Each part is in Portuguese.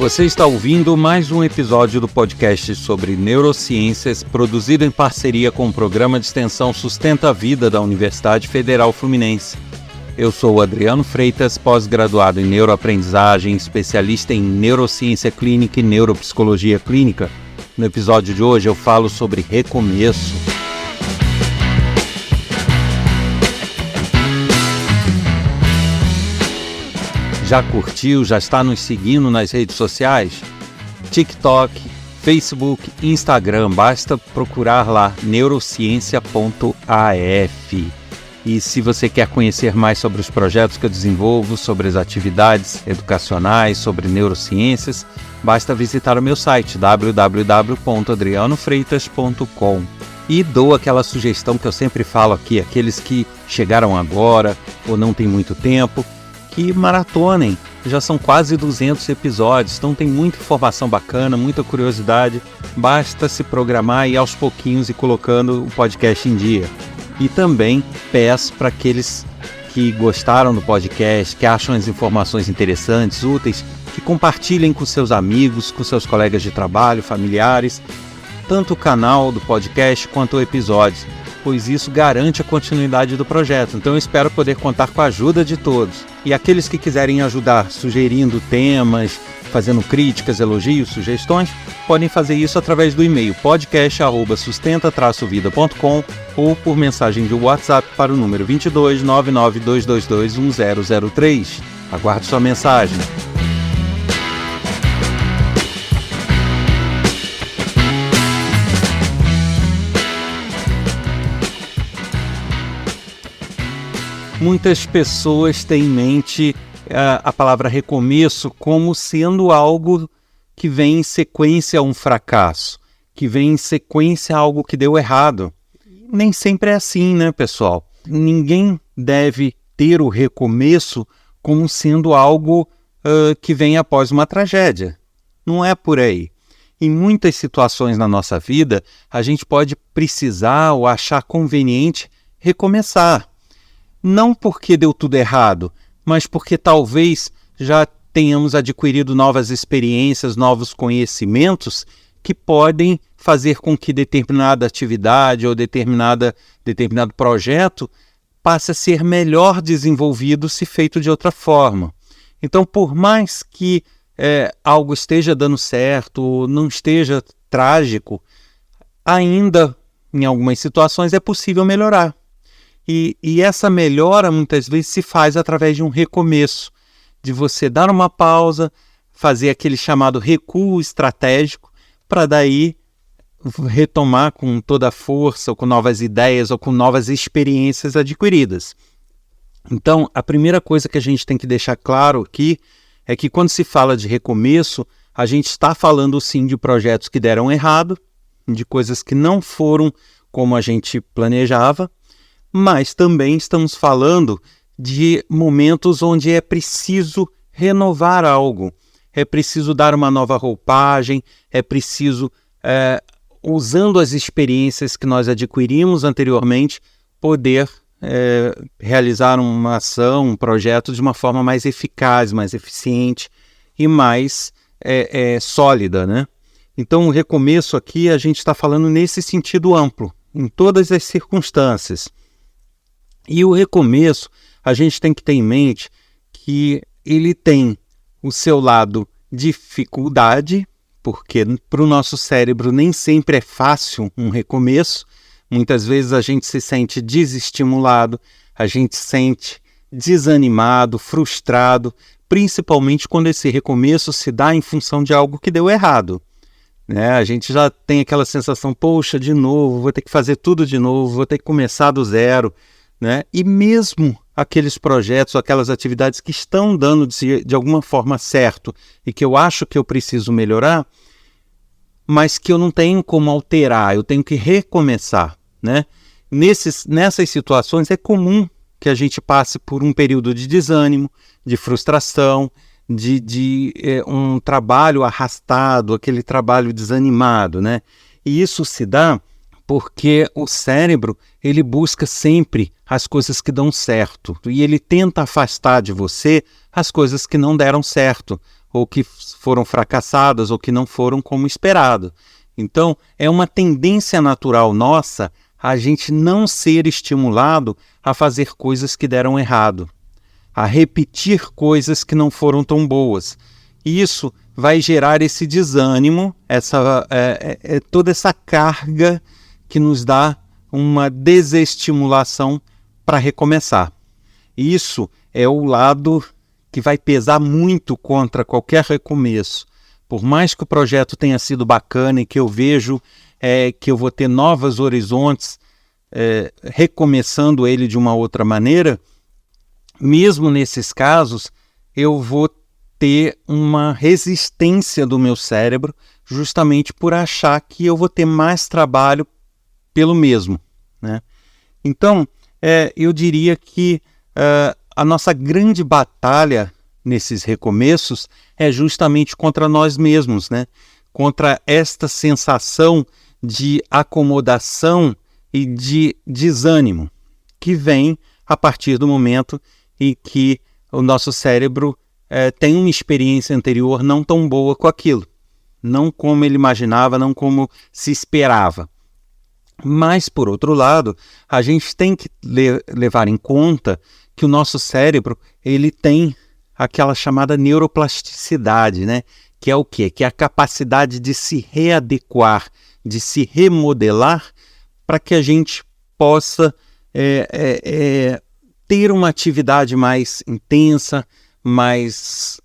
Você está ouvindo mais um episódio do podcast sobre neurociências, produzido em parceria com o Programa de Extensão Sustenta a Vida da Universidade Federal Fluminense. Eu sou o Adriano Freitas, pós-graduado em neuroaprendizagem, especialista em neurociência clínica e neuropsicologia clínica. No episódio de hoje eu falo sobre recomeço. Já curtiu, já está nos seguindo nas redes sociais? TikTok, Facebook, Instagram, basta procurar lá neurociência.af. E se você quer conhecer mais sobre os projetos que eu desenvolvo, sobre as atividades educacionais, sobre neurociências, basta visitar o meu site www.adrianofreitas.com. E dou aquela sugestão que eu sempre falo aqui, aqueles que chegaram agora ou não têm muito tempo, que maratonem, já são quase 200 episódios, então tem muita informação bacana, muita curiosidade, basta se programar e aos pouquinhos ir colocando o podcast em dia. E também peço para aqueles que gostaram do podcast, que acham as informações interessantes, úteis, que compartilhem com seus amigos, com seus colegas de trabalho, familiares, tanto o canal do podcast quanto o episódio, pois isso garante a continuidade do projeto. Então eu espero poder contar com a ajuda de todos. E aqueles que quiserem ajudar sugerindo temas, fazendo críticas, elogios, sugestões, podem fazer isso através do e-mail podcast@sustenta-vida.com ou por mensagem de WhatsApp para o número 22 99222 1003. Aguardo sua mensagem. Muitas pessoas têm em mente a palavra recomeço como sendo algo que vem em sequência a um fracasso, que vem em sequência a algo que deu errado. Nem sempre é assim, né, pessoal? Ninguém deve ter o recomeço como sendo algo que vem após uma tragédia. Não é por aí. Em muitas situações na nossa vida, a gente pode precisar ou achar conveniente recomeçar. Não porque deu tudo errado, mas porque talvez já tenhamos adquirido novas experiências, novos conhecimentos que podem fazer com que determinada atividade ou determinado projeto passe a ser melhor desenvolvido se feito de outra forma. Então, por mais que algo esteja dando certo, não esteja trágico, ainda em algumas situações é possível melhorar. E essa melhora muitas vezes se faz através de um recomeço, de você dar uma pausa, fazer aquele chamado recuo estratégico, para daí retomar com toda a força, ou com novas ideias, ou com novas experiências adquiridas. Então, a primeira coisa que a gente tem que deixar claro aqui é que quando se fala de recomeço, a gente está falando sim de projetos que deram errado, de coisas que não foram como a gente planejava, mas também estamos falando de momentos onde é preciso renovar algo, é preciso dar uma nova roupagem, é preciso, usando as experiências que nós adquirimos anteriormente, poder realizar uma ação, um projeto de uma forma mais eficaz, mais eficiente e mais sólida, né? Então, o recomeço aqui, a gente está falando nesse sentido amplo, em todas as circunstâncias. E o recomeço, a gente tem que ter em mente que ele tem o seu lado dificuldade, porque para o nosso cérebro nem sempre é fácil um recomeço. Muitas vezes a gente se sente desestimulado, a gente se sente desanimado, frustrado, principalmente quando esse recomeço se dá em função de algo que deu errado. A gente já tem aquela sensação, poxa, de novo, vou ter que fazer tudo de novo, vou ter que começar do zero. E mesmo aqueles projetos, aquelas atividades que estão dando de alguma forma certo e que eu acho que eu preciso melhorar, mas que eu não tenho como alterar, eu tenho que recomeçar. Nessas situações é comum que a gente passe por um período de desânimo, de frustração, de um trabalho arrastado, aquele trabalho desanimado. E isso se dá porque o cérebro, ele busca sempre as coisas que dão certo e ele tenta afastar de você as coisas que não deram certo, ou que foram fracassadas, ou que não foram como esperado. Então, é uma tendência natural nossa a gente não ser estimulado a fazer coisas que deram errado, a repetir coisas que não foram tão boas. E isso vai gerar esse desânimo, toda essa carga que nos dá uma desestimulação para recomeçar. Isso é o lado que vai pesar muito contra qualquer recomeço. Por mais que o projeto tenha sido bacana e que eu vejo que eu vou ter novos horizontes, recomeçando ele de uma outra maneira, mesmo nesses casos, eu vou ter uma resistência do meu cérebro, justamente por achar que eu vou ter mais trabalho pelo mesmo, né? Então, eu diria que a nossa grande batalha nesses recomeços é justamente contra nós mesmos, né? Contra esta sensação de acomodação e de desânimo que vem a partir do momento em que o nosso cérebro tem uma experiência anterior não tão boa com aquilo, não como ele imaginava, não como se esperava. Mas, por outro lado, a gente tem que levar em conta que o nosso cérebro ele tem aquela chamada neuroplasticidade, né? Que é o quê? Que é a capacidade de se readequar, de se remodelar para que a gente possa ter uma atividade mais intensa, mais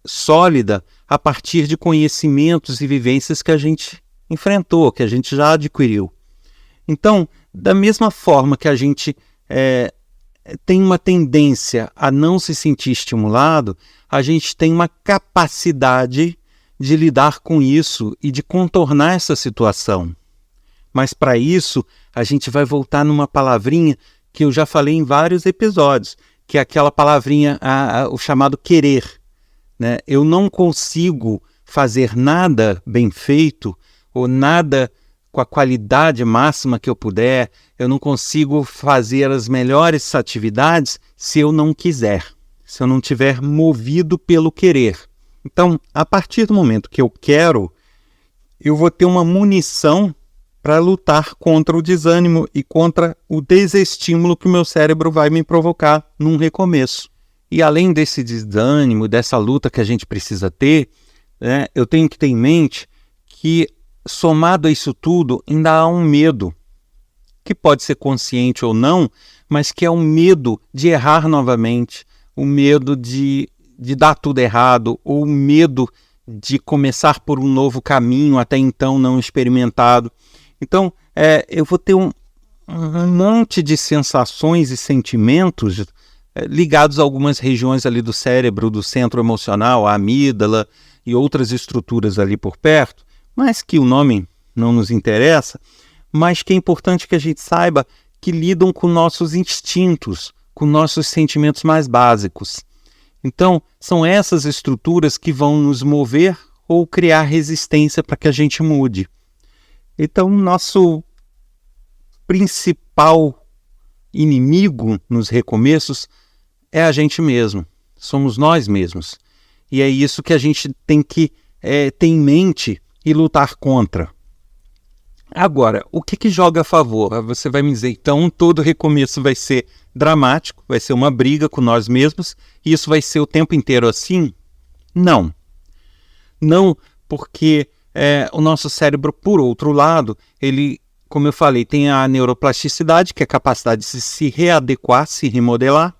sólida, a partir de conhecimentos e vivências que a gente enfrentou, que a gente já adquiriu. Então, da mesma forma que a gente tem uma tendência a não se sentir estimulado, a gente tem uma capacidade de lidar com isso e de contornar essa situação. Mas para isso, a gente vai voltar numa palavrinha que eu já falei em vários episódios, que é aquela palavrinha, o chamado querer, né? Eu não consigo fazer nada bem feito ou nada com a qualidade máxima que eu puder, eu não consigo fazer as melhores atividades se eu não quiser, se eu não estiver movido pelo querer. Então, a partir do momento que eu quero, eu vou ter uma munição para lutar contra o desânimo e contra o desestímulo que o meu cérebro vai me provocar num recomeço. E além desse desânimo, dessa luta que a gente precisa ter, né, eu tenho que ter em mente que, somado a isso tudo, ainda há um medo, que pode ser consciente ou não, mas que é um medo de errar novamente, o medo de dar tudo errado, ou o medo de começar por um novo caminho até então não experimentado. Então, eu vou ter um monte de sensações e sentimentos ligados a algumas regiões ali do cérebro, do centro emocional, a amígdala e outras estruturas ali por perto, mas que o nome não nos interessa, mas que é importante que a gente saiba que lidam com nossos instintos, com nossos sentimentos mais básicos. Então, são essas estruturas que vão nos mover ou criar resistência para que a gente mude. Então, nosso principal inimigo nos recomeços é a gente mesmo, somos nós mesmos. E é isso que a gente tem que ter em mente e lutar contra. Agora, o que joga a favor? Você vai me dizer, então, todo recomeço vai ser dramático, vai ser uma briga com nós mesmos, e isso vai ser o tempo inteiro assim? Não. Não, porque o nosso cérebro, por outro lado, ele, como eu falei, tem a neuroplasticidade, que é a capacidade de se readequar, se remodelar,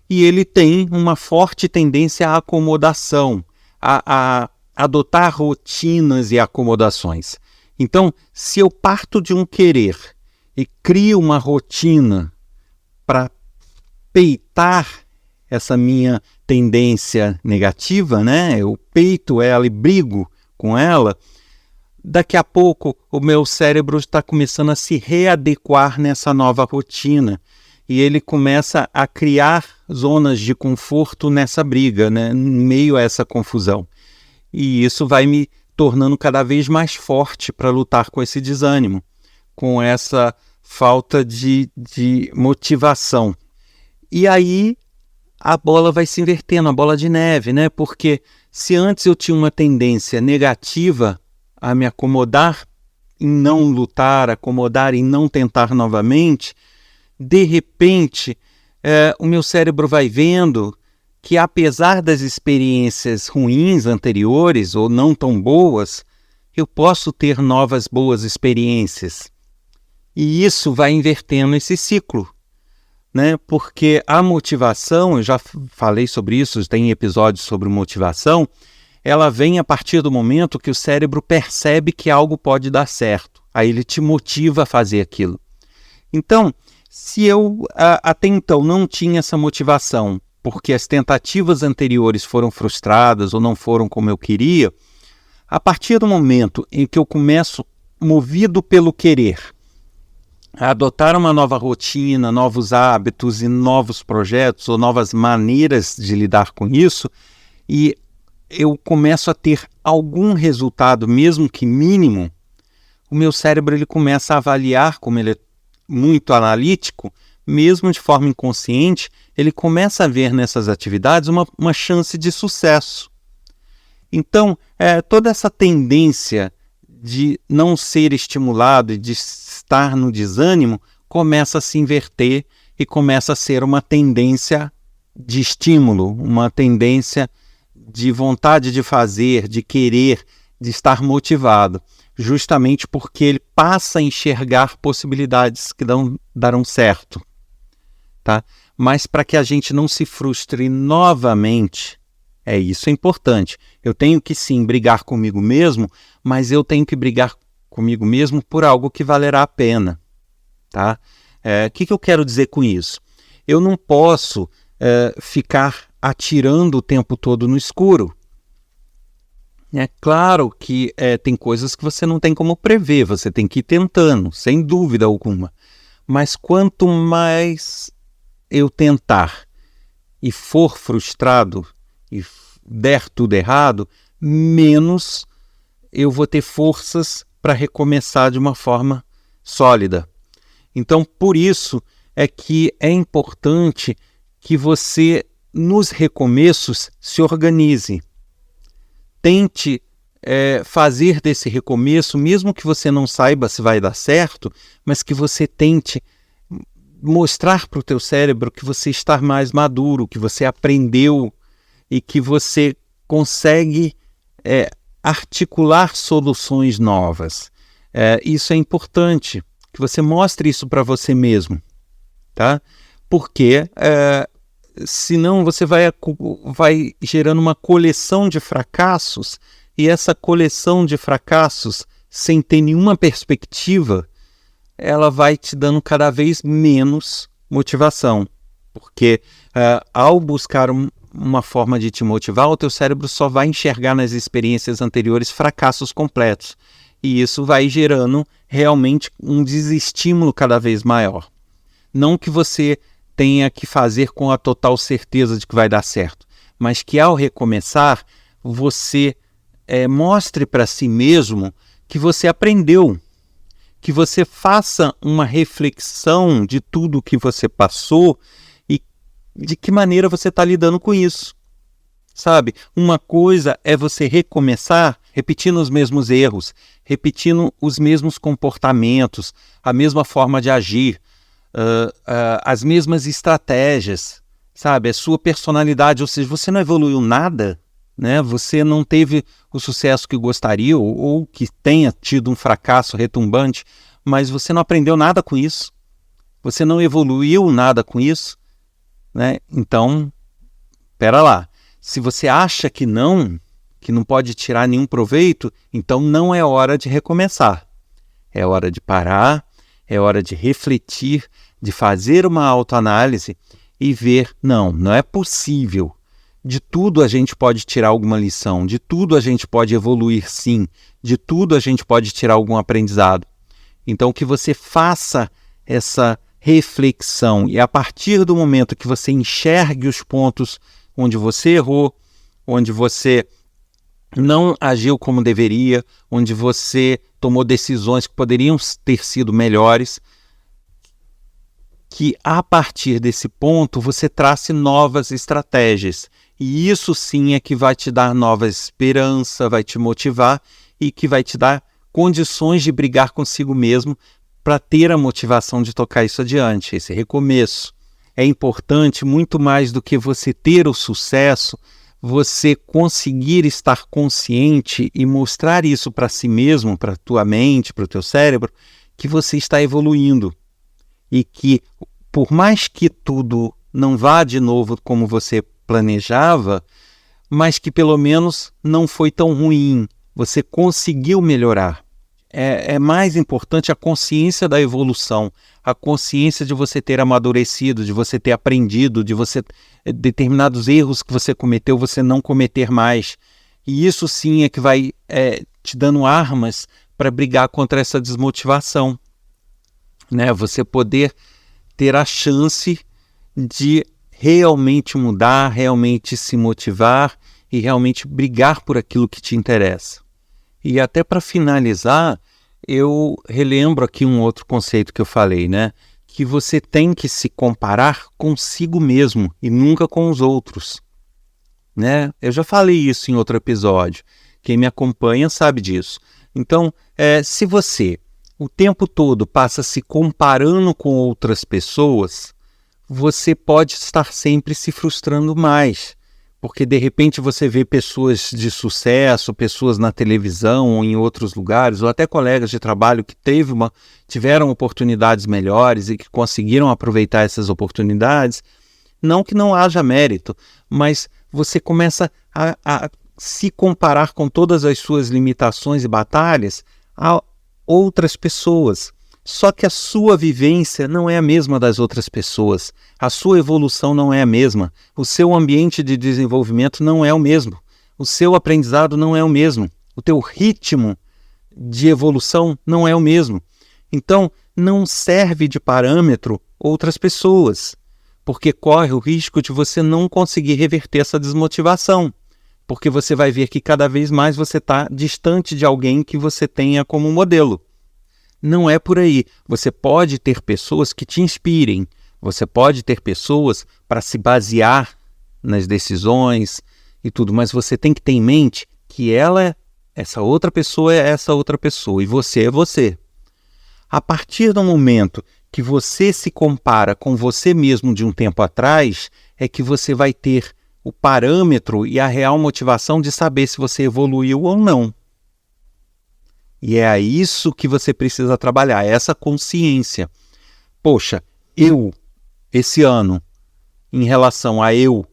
e ele tem uma forte tendência à acomodação, a adotar rotinas e acomodações. Então, se eu parto de um querer e crio uma rotina para peitar essa minha tendência negativa, né? Eu peito ela e brigo com ela, daqui a pouco o meu cérebro está começando a se readequar nessa nova rotina e ele começa a criar zonas de conforto nessa briga, né? Em meio a essa confusão. E isso vai me tornando cada vez mais forte para lutar com esse desânimo. com essa falta de motivação. E aí a bola vai se invertendo, a bola de neve, né? Porque se antes eu tinha uma tendência negativa a me acomodar em não lutar, acomodar em não tentar novamente, de repente o meu cérebro vai vendo que, apesar das experiências ruins anteriores ou não tão boas, eu posso ter novas boas experiências. E isso vai invertendo esse ciclo, né? Porque a motivação, eu já falei sobre isso, tem episódios sobre motivação, ela vem a partir do momento que o cérebro percebe que algo pode dar certo. Aí ele te motiva a fazer aquilo. Então, se eu até então não tinha essa motivação, porque as tentativas anteriores foram frustradas ou não foram como eu queria, a partir do momento em que eu começo, movido pelo querer, a adotar uma nova rotina, novos hábitos e novos projetos ou novas maneiras de lidar com isso, e eu começo a ter algum resultado, mesmo que mínimo, o meu cérebro ele começa a avaliar, como ele é muito analítico, mesmo de forma inconsciente, ele começa a ver nessas atividades uma chance de sucesso. Então, toda essa tendência de não ser estimulado e de estar no desânimo começa a se inverter e começa a ser uma tendência de estímulo, uma tendência de vontade de fazer, de querer, de estar motivado, justamente porque ele passa a enxergar possibilidades que darão certo, tá? Mas para que a gente não se frustre novamente, isso é importante. Eu tenho que sim brigar comigo mesmo, mas eu tenho que brigar comigo mesmo por algo que valerá a pena, tá? Que eu quero dizer com isso? Eu não posso ficar atirando o tempo todo no escuro. É claro que tem coisas que você não tem como prever, você tem que ir tentando, sem dúvida alguma. Mas quanto mais eu tentar e for frustrado e der tudo errado, menos eu vou ter forças para recomeçar de uma forma sólida. Então, por isso é que é importante que você, nos recomeços, se organize. Tente fazer desse recomeço, mesmo que você não saiba se vai dar certo, mas que você tente mostrar para o teu cérebro que você está mais maduro, que você aprendeu e que você consegue articular soluções novas. Isso é importante, que você mostre isso para você mesmo, tá? Porque senão você vai gerando uma coleção de fracassos, e essa coleção de fracassos, sem ter nenhuma perspectiva, ela vai te dando cada vez menos motivação. Porque ao buscar uma forma de te motivar, o teu cérebro só vai enxergar nas experiências anteriores fracassos completos. E isso vai gerando realmente um desestímulo cada vez maior. Não que você tenha que fazer com a total certeza de que vai dar certo, mas que ao recomeçar, você mostre para si mesmo que você aprendeu, que você faça uma reflexão de tudo que você passou e de que maneira você está lidando com isso. Sabe? Uma coisa é você recomeçar repetindo os mesmos erros, repetindo os mesmos comportamentos, a mesma forma de agir, as mesmas estratégias, sabe? A sua personalidade, ou seja, você não evoluiu nada, né? Você não teve o sucesso que gostaria ou que tenha tido um fracasso retumbante, mas você não aprendeu nada com isso, você não evoluiu nada com isso, né? Então, pera lá, se você acha que não pode tirar nenhum proveito, então não é hora de recomeçar, é hora de parar, é hora de refletir, de fazer uma autoanálise e ver, não é possível. De tudo a gente pode tirar alguma lição, de tudo a gente pode evoluir sim, de tudo a gente pode tirar algum aprendizado. Então que você faça essa reflexão e a partir do momento que você enxergue os pontos onde você errou, onde você não agiu como deveria, onde você tomou decisões que poderiam ter sido melhores, que a partir desse ponto você trace novas estratégias. E isso sim é que vai te dar nova esperança, vai te motivar e que vai te dar condições de brigar consigo mesmo para ter a motivação de tocar isso adiante, esse recomeço. É importante, muito mais do que você ter o sucesso, você conseguir estar consciente e mostrar isso para si mesmo, para a tua mente, para o teu cérebro, que você está evoluindo. E que, por mais que tudo não vá de novo como você planejava, mas que pelo menos não foi tão ruim, você conseguiu melhorar. É mais importante a consciência da evolução, a consciência de você ter amadurecido, de você ter aprendido, de você determinados erros que você cometeu, você não cometer mais. E isso sim é que vai te dando armas para brigar contra essa desmotivação, né? Você poder ter a chance de realmente mudar, realmente se motivar e realmente brigar por aquilo que te interessa. E até para finalizar, eu relembro aqui um outro conceito que eu falei, né? Que você tem que se comparar consigo mesmo e nunca com os outros, né? Eu já falei isso em outro episódio. Quem me acompanha sabe disso. Então, se você o tempo todo passa se comparando com outras pessoas, você pode estar sempre se frustrando mais. Porque de repente você vê pessoas de sucesso, pessoas na televisão ou em outros lugares, ou até colegas de trabalho que tiveram oportunidades melhores e que conseguiram aproveitar essas oportunidades. Não que não haja mérito, mas você começa a se comparar com todas as suas limitações e batalhas a outras pessoas. Só que a sua vivência não é a mesma das outras pessoas. A sua evolução não é a mesma. O seu ambiente de desenvolvimento não é o mesmo. O seu aprendizado não é o mesmo. O teu ritmo de evolução não é o mesmo. Então, não serve de parâmetro outras pessoas, porque corre o risco de você não conseguir reverter essa desmotivação, porque você vai ver que cada vez mais você está distante de alguém que você tenha como modelo. Não é por aí. Você pode ter pessoas que te inspirem, você pode ter pessoas para se basear nas decisões e tudo, mas você tem que ter em mente que essa outra pessoa é essa outra pessoa e você é você. A partir do momento que você se compara com você mesmo de um tempo atrás, é que você vai ter o parâmetro e a real motivação de saber se você evoluiu ou não. E é isso que você precisa trabalhar, essa consciência. Poxa, esse ano, em relação a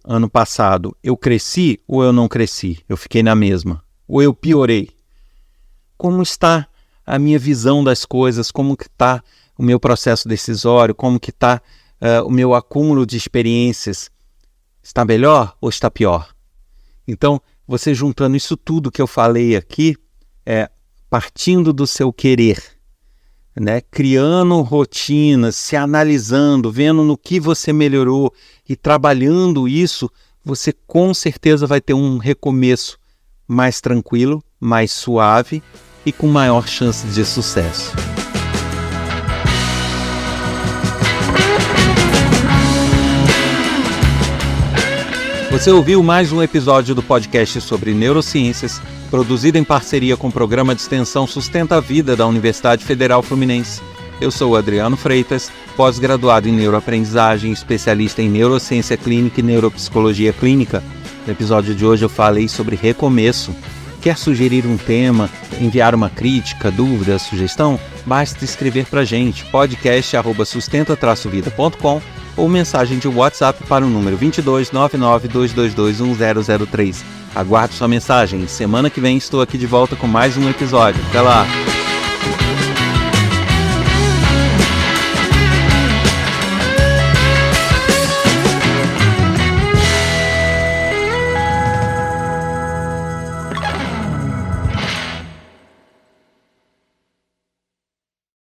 ano passado, eu cresci ou eu não cresci? Eu fiquei na mesma? Ou eu piorei? Como está a minha visão das coisas? Como que está o meu processo decisório? Como que está o meu acúmulo de experiências? Está melhor ou está pior? Então, você juntando isso tudo que eu falei aqui, partindo do seu querer, né? Criando rotinas, se analisando, vendo no que você melhorou e trabalhando isso, você com certeza vai ter um recomeço mais tranquilo, mais suave e com maior chance de sucesso. Você ouviu mais um episódio do podcast sobre neurociências, produzido em parceria com o Programa de Extensão Sustenta a Vida da Universidade Federal Fluminense. Eu sou o Adriano Freitas, pós-graduado em neuroaprendizagem, especialista em neurociência clínica e neuropsicologia clínica. No episódio de hoje eu falei sobre recomeço. Quer sugerir um tema, enviar uma crítica, dúvida, sugestão? Basta escrever para a gente, podcast@sustenta-vida.com ou mensagem de WhatsApp para o número 22 99 222 1003. Aguardo sua mensagem. Semana que vem estou aqui de volta com mais um episódio. Até lá!